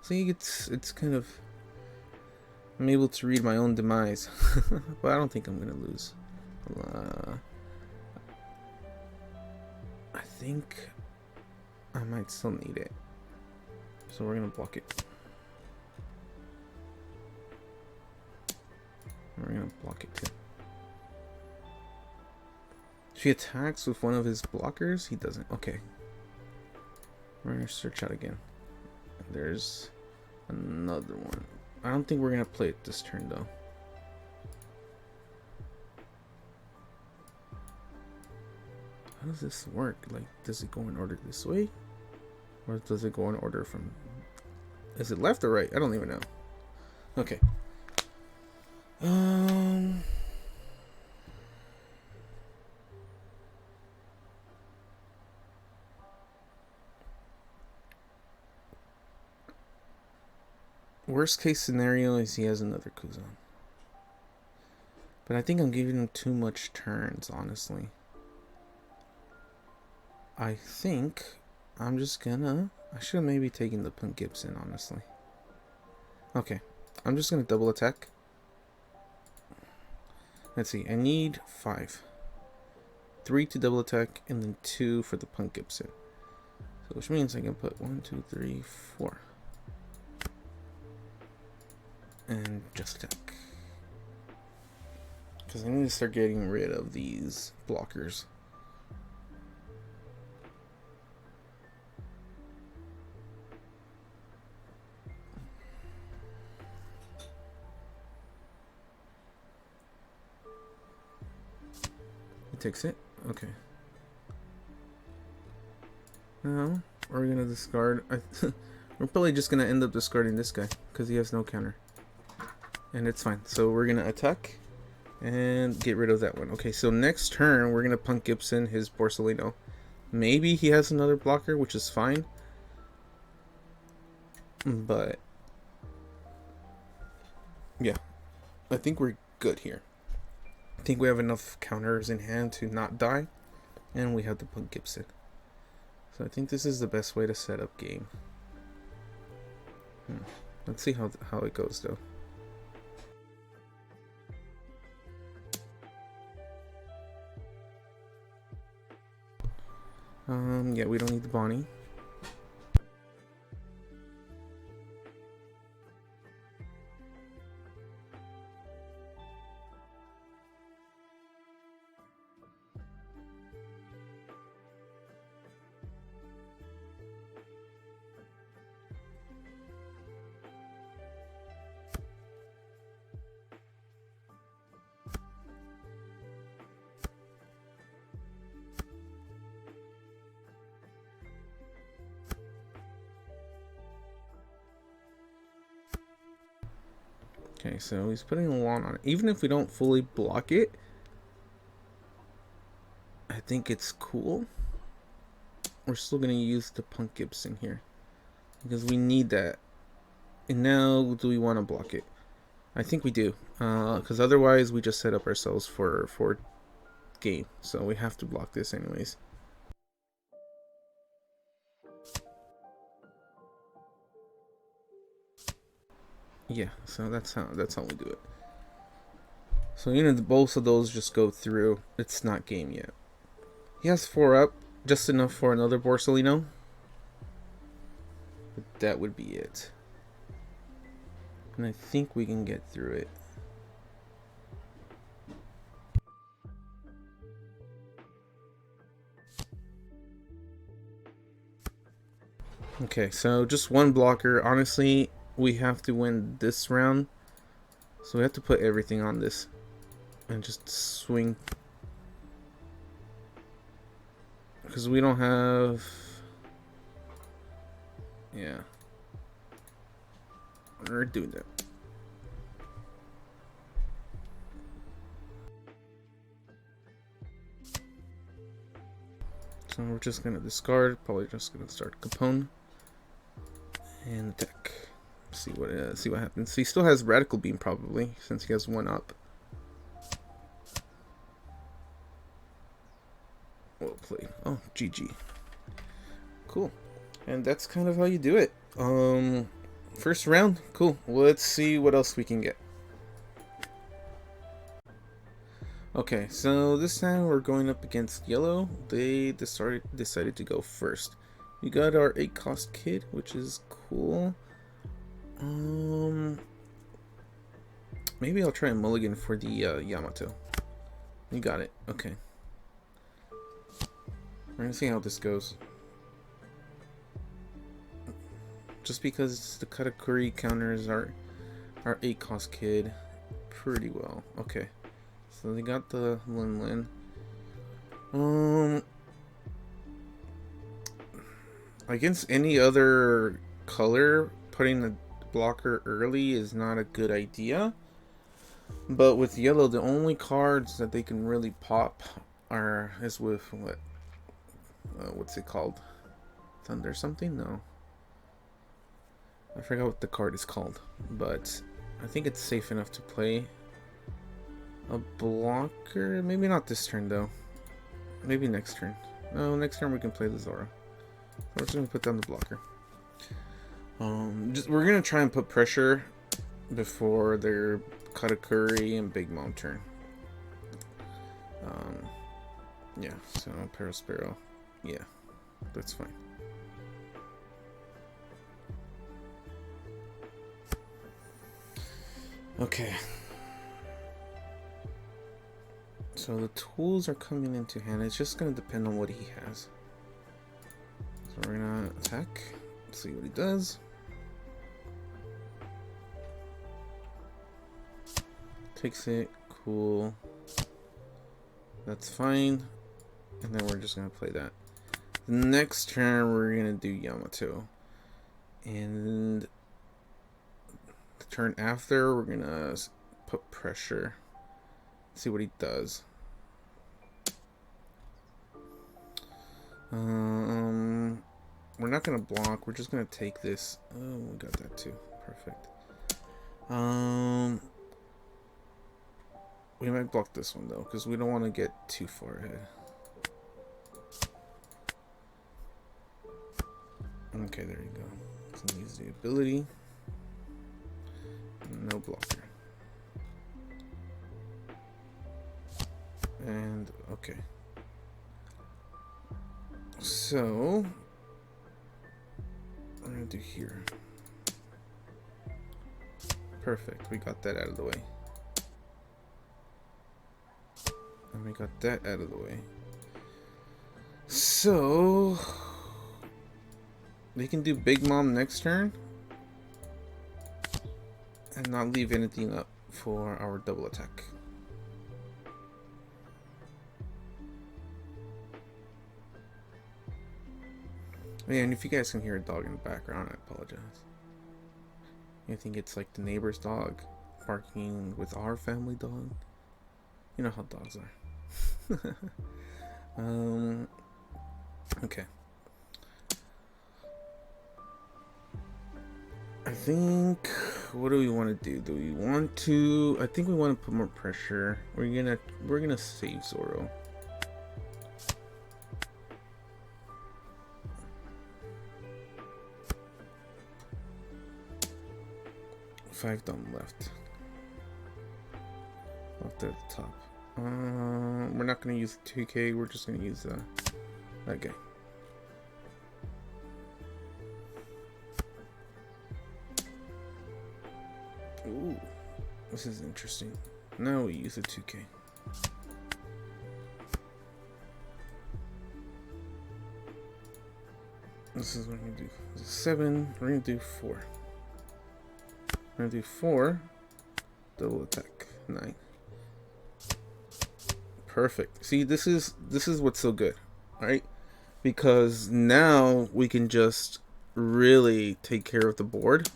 See, it's kind of, I'm able to read my own demise. But I don't think I'm gonna lose. I think I might still need it. So we're gonna block it. We're gonna block it too. If he attacks with one of his blockers, he doesn't. Okay. We're gonna search out again. There's another one. I don't think we're gonna play it this turn though. How does this work? Like, does it go in order this way? Or does it go in order from... Is it left or right? I don't even know. Okay. Worst case scenario is he has another Kuzan. But I think I'm giving him too much turns, honestly. I think I'm just gonna... I should have maybe taken the Punk Gibson, honestly. Okay. I'm just gonna double attack. Let's see. I need 5. 3 to double attack, and then 2 for the Punk Gibson. So which means I can put 1, 2, 3, 4. And just attack. Because I need to start getting rid of these blockers. He takes it? Okay. Now, we're gonna discard... we're probably just gonna end up discarding this guy, because he has no counter. And it's fine. So we're gonna attack and get rid of that one. Okay, so next turn we're gonna Punk Gibson his Borsellino. Maybe he has another blocker, which is fine. But yeah, I think we're good here. I think we have enough counters in hand to not die, and we have the Punk Gibson. So I think this is the best way to set up game. Let's see how it goes though. Yeah, we don't need the Bonnie. Okay, so he's putting a lawn on it. Even if we don't fully block it, I think it's cool. We're still gonna use the Punk Gibson here because we need that. And now, do we want to block it? I think we do, because otherwise we just set up ourselves for game. So we have to block this anyways. Yeah, so that's how we do it. So both of those just go through. It's not game yet. He has 4 up, just enough for another Borsalino. But that would be it. And I think we can get through it. Okay, so just one blocker. Honestly, we have to win this round. So we have to put everything on this. And just swing. Because we don't have... Yeah. We're doing that. So we're just going to discard. Probably just going to start Capone. And attack. See what happens. He still has Radical Beam probably, since he has 1 up. Well played. Oh, GG. Cool. And that's kind of how you do it. First round, cool. Let's see what else we can get. Okay, so this time we're going up against yellow. They decided to go first. We got our 8 cost kid, which is cool. Maybe I'll try a mulligan for the Yamato. You got it. Okay. We're gonna see how this goes. Just because the Katakuri counters our 8 cost kid pretty well. Okay. So they got the Lin. Against any other color, putting the blocker early is not a good idea. But with yellow, the only cards that they can really pop is with what's it called? Thunder something? No. I forgot what the card is called, but I think it's safe enough to play a blocker. Maybe not this turn though. Maybe next turn. No, next turn we can play the Zora. So we're just gonna put down the blocker. We're gonna try and put pressure before their Katakuri and Big Mom turn. Yeah. So Parasparrow. Yeah, that's fine. Okay. So the tools are coming into hand. It's just going to depend on what he has. So we're going to attack. Let's see what he does. Takes it. Cool. That's fine. And then we're just going to play that. The next turn we're going to do Yamato. And the turn after we're going to put pressure. See what he does. We're not gonna block. We're just gonna take this. Oh, we got that too. Perfect. We might block this one though, because we don't want to get too far ahead. Okay, there you go. So use the ability. No blocker. And okay. So I'm gonna do here. Perfect. We got that out of the way. And we got that out of the way. So they can do Big Mom next turn and not leave anything up for our double attack. And if you guys can hear a dog in the background, I apologize. I think it's like the neighbor's dog barking with our family dog. You know how dogs are. Okay. I think, what do we want to do? Do we want to? I think we want to put more pressure. We're gonna save Zoro. Five down left. Left at the top. We're not gonna use the 2K. We're just gonna use that guy. Ooh, this is interesting. Now we use a 2K. This is what we're gonna do. This is 7. We're gonna do 4. We're gonna do 4. Double attack. 9. Perfect. See, this is what's so good, right? Because now we can just really take care of the board.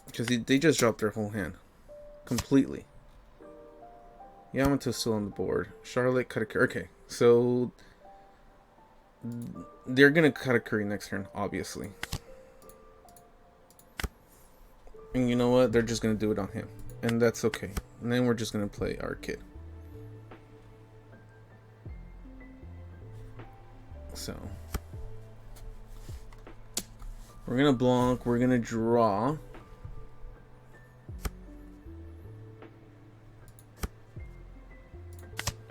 Because they just dropped their whole hand. Completely. Yamato's still on the board. Charlotte, Katakuri. Okay, so they're gonna Katakuri next turn, obviously. And you know what? They're just gonna do it on him. And that's okay. And then we're just gonna play our kid. So we're gonna block, we're gonna draw.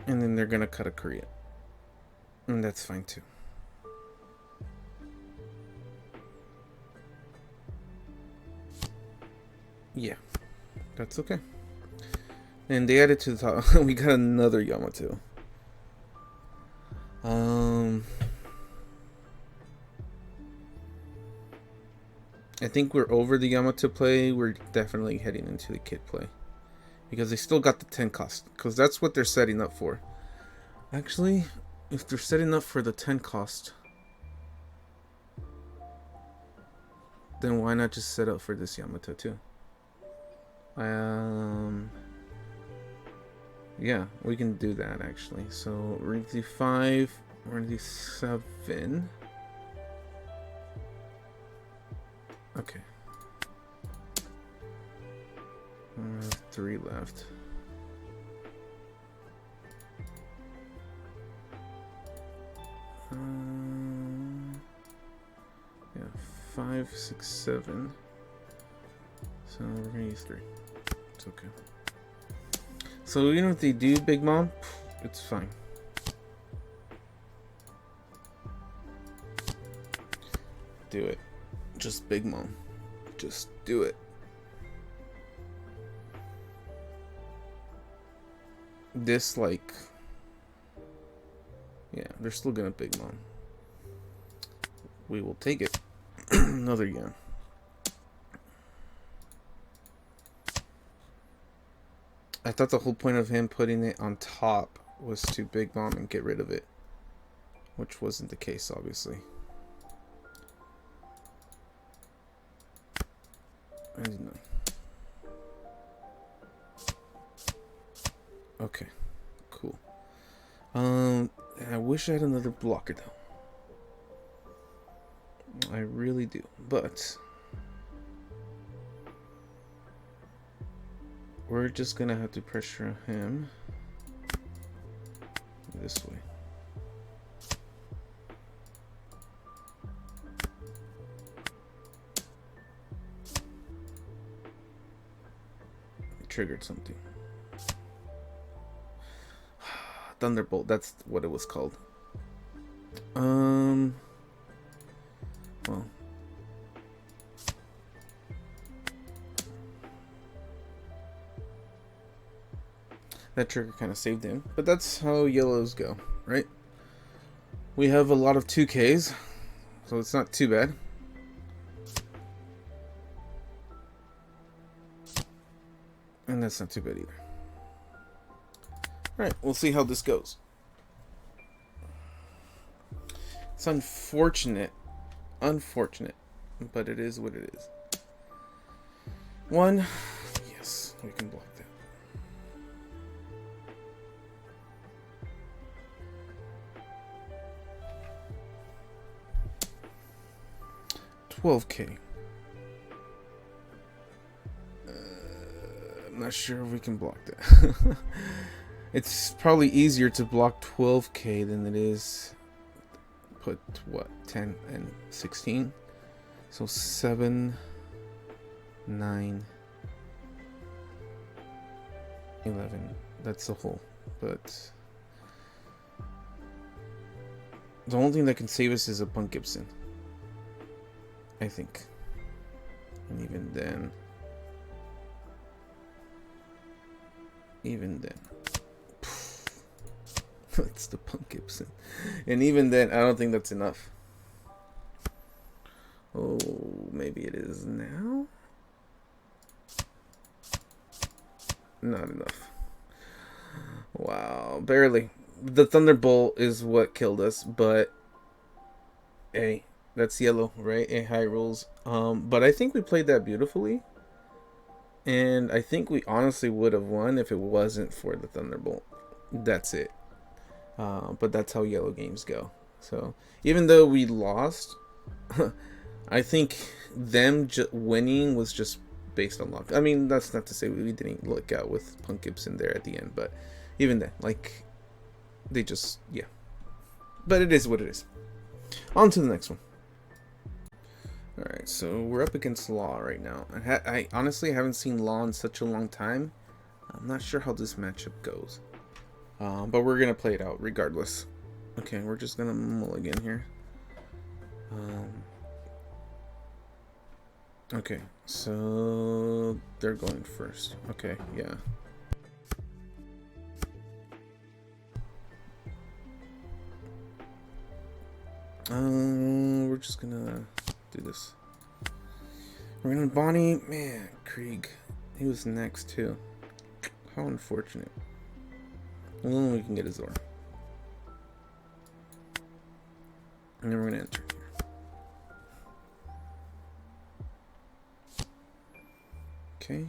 And then they're gonna Katakuri it. And that's fine too. Yeah, that's okay. And they added to the top. We got another Yamato. I think we're over the Yamato play. We're definitely heading into the kid play. Because they still got the 10 cost. Because that's what they're setting up for. Actually, if they're setting up for the 10 cost, then why not just set up for this Yamato too? Yeah, we can do that actually. So we're gonna do 5, we're gonna do 7. Okay. 3 left. Yeah, 5, 6, 7. So we're gonna use 3. It's okay. So even if they do Big Mom, it's fine. Do it. Just Big Mom. Just do it. This, like, yeah, they're still gonna Big Mom. We will take it. Another yen. I thought the whole point of him putting it on top was to Big Mom and get rid of it, which wasn't the case, obviously. I didn't know. Okay, cool. I wish I had another blocker though. I really do, but we're just gonna have to pressure him this way. triggered something. Thunderbolt, that's what it was called. Well, that trigger kind of saved him, but that's how yellows go, right? We have a lot of 2Ks, so it's not too bad. And that's not too bad either. Alright, we'll see how this goes. It's unfortunate, but it is what it is. 1, yes, we can block that. 12K. I'm not sure if we can block that. It's probably easier to block 12K than it is put what 10 and 16. So 7, 9, 11. That's the whole. But the only thing that can save us is a Punk Gibson, I think. And even then, that's the Punk Gibson. And even then, I don't think that's enough. Oh, maybe it is now? Not enough. Wow, barely. The Thunderbolt is what killed us, but hey, that's yellow, right? A high rolls. But I think we played that beautifully. And I think we honestly would have won if it wasn't for the Thunderbolt. That's it. But that's how yellow games go. So even though we lost, I think them winning was just based on luck. I mean, that's not to say we didn't look out with Punk Gibson there at the end, but even then, like, they just, yeah. But it is what it is. On to the next one. Alright, so we're up against Law right now. I honestly haven't seen Law in such a long time. I'm not sure how this matchup goes. But we're going to play it out regardless. Okay, we're just going to mulligan here. Okay, so they're going first. Okay, yeah. We're just going to do this. We're going to Bonnie. Man, Krieg. He was next too. How unfortunate. Well, we can get a Zor. And then we're going to enter here. Okay.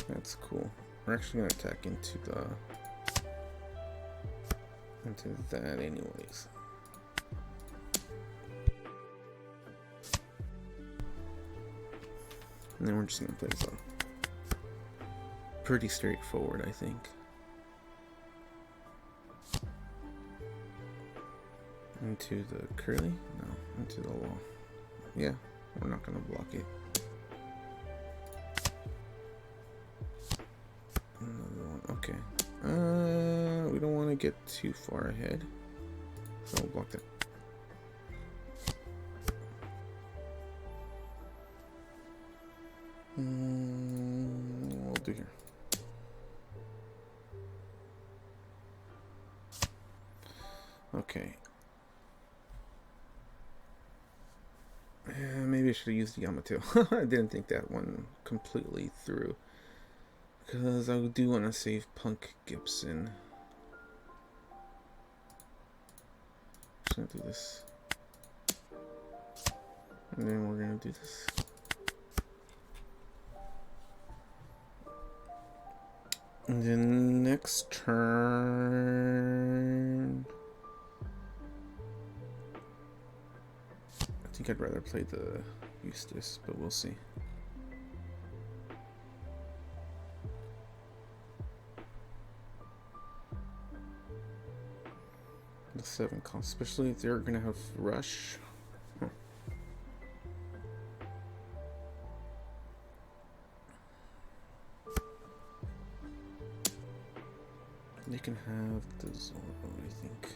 That's cool. We're actually going to attack into that anyways. And then we're just going to play this off. Pretty straightforward, I think. Into the curly? No, into the wall. Yeah, we're not going to block it. Another one. Okay. We don't want to get too far ahead. So we'll block that. We'll do here. Okay. Maybe I should have used Yamato. I didn't think that one completely through. Because I do want to save Punk Gibson. Just gonna do this. And then we're gonna do this. And then next turn, I think I'd rather play the Eustass, but we'll see. The 7 cost, especially if they're gonna have rush. Huh. They can have the Zorro, I think.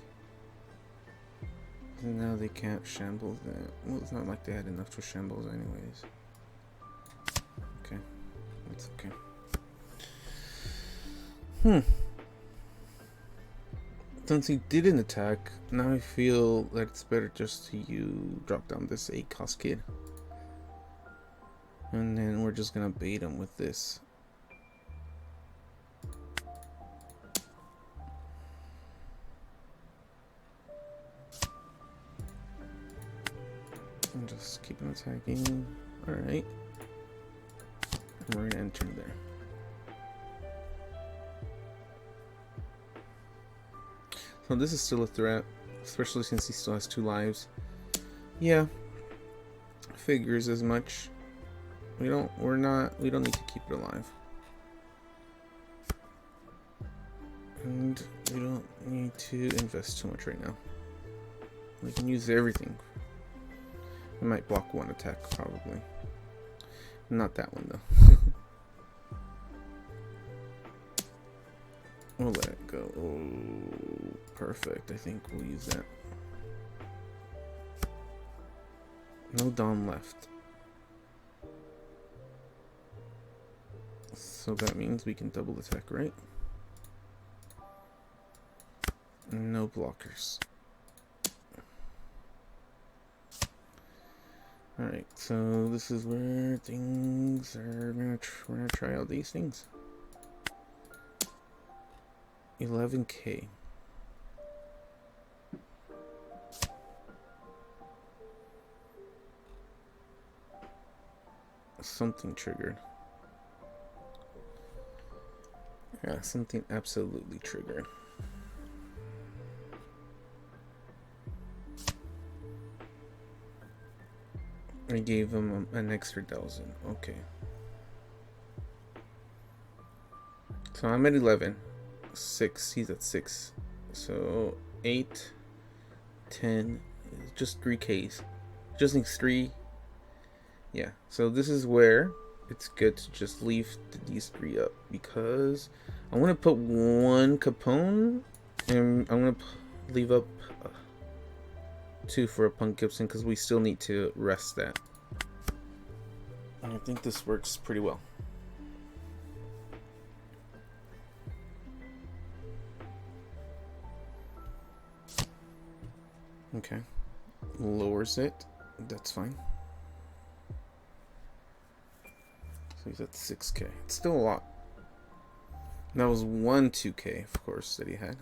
And now they can't shamble that. Well, it's not like they had enough for shambles anyways. Okay. That's okay. Since he didn't attack, now I feel that it's better just to drop down this 8 cost kid. And then we're just gonna bait him with this. And just keep on attacking. Alright. And we're gonna enter there. So this is still a threat, especially since he still has 2 lives. Yeah. Figures as much. We don't need to keep it alive. And we don't need to invest too much right now. We can use everything. We might block 1 attack, probably. Not that one, though. We'll let it go. Oh, perfect. I think we'll use that. No Dawn left. So that means we can double attack, right? No blockers. Alright, so this is where things are we're gonna try out these things. 11k. Something triggered. Yeah, something absolutely triggered. I gave him an extra 1,000. Okay. So I'm at 11. 6. He's at 6. So 8, 10. Just 3Ks. Just needs 3. Yeah. So this is where it's good to just leave these 3 up, because I want to put 1 Capone and I'm going to leave up 2 for a Punk Gibson, because we still need to rest that. And I think this works pretty well. Okay. Lowers it. That's fine. So he's at 6k. It's still a lot. That was 1 2k, of course, that he had.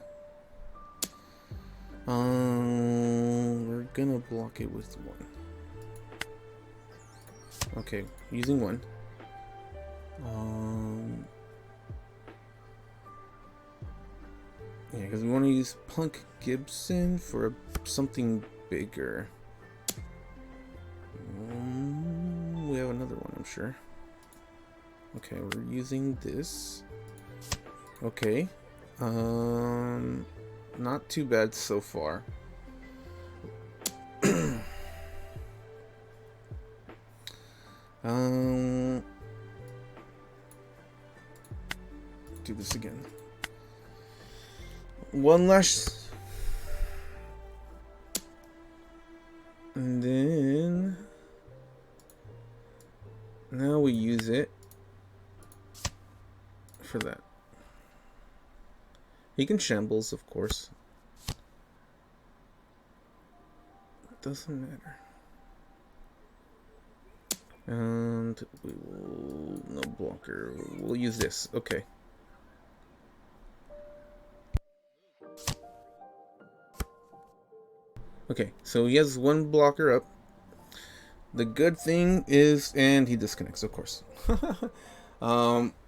We're gonna block it with 1. Okay, using 1. Yeah, because we want to use Punk Gibson for something bigger. We have another one, I'm sure. Okay, we're using this. Okay. Not too bad so far. Do this again. 1 last. And then now we use it for that. He can shambles, of course. Doesn't matter. And we will no blocker. We'll use this. Okay. Okay, so he has 1 blocker up. The good thing is, and he disconnects, of course.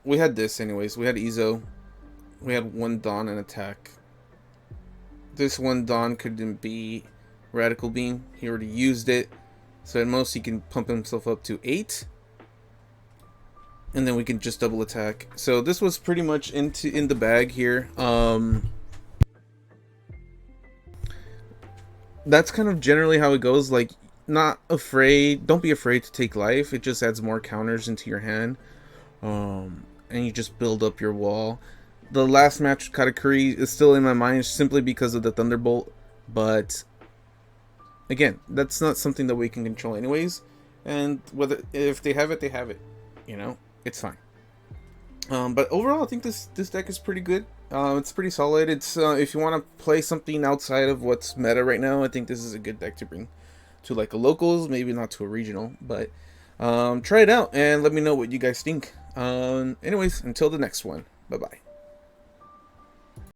We had this anyways. We had Ezo. We had 1 Dawn and attack. This 1 Dawn couldn't be Radical Beam. He already used it. So at most he can pump himself up to 8. And then we can just double attack. So this was pretty much in the bag here. that's kind of generally how it goes. Like, not afraid. Don't be afraid to take life. It just adds more counters into your hand, and you just build up your wall. The last match with Katakuri is still in my mind simply because of the Thunderbolt, but again, that's not something that we can control anyways. And whether if they have it, they have it. You know, it's fine. But overall, I think this deck is pretty good. It's pretty solid. It's if you want to play something outside of what's meta right now, I think this is a good deck to bring to like a locals, maybe not to a regional, but try it out and let me know what you guys think. Anyways, until the next one, bye bye.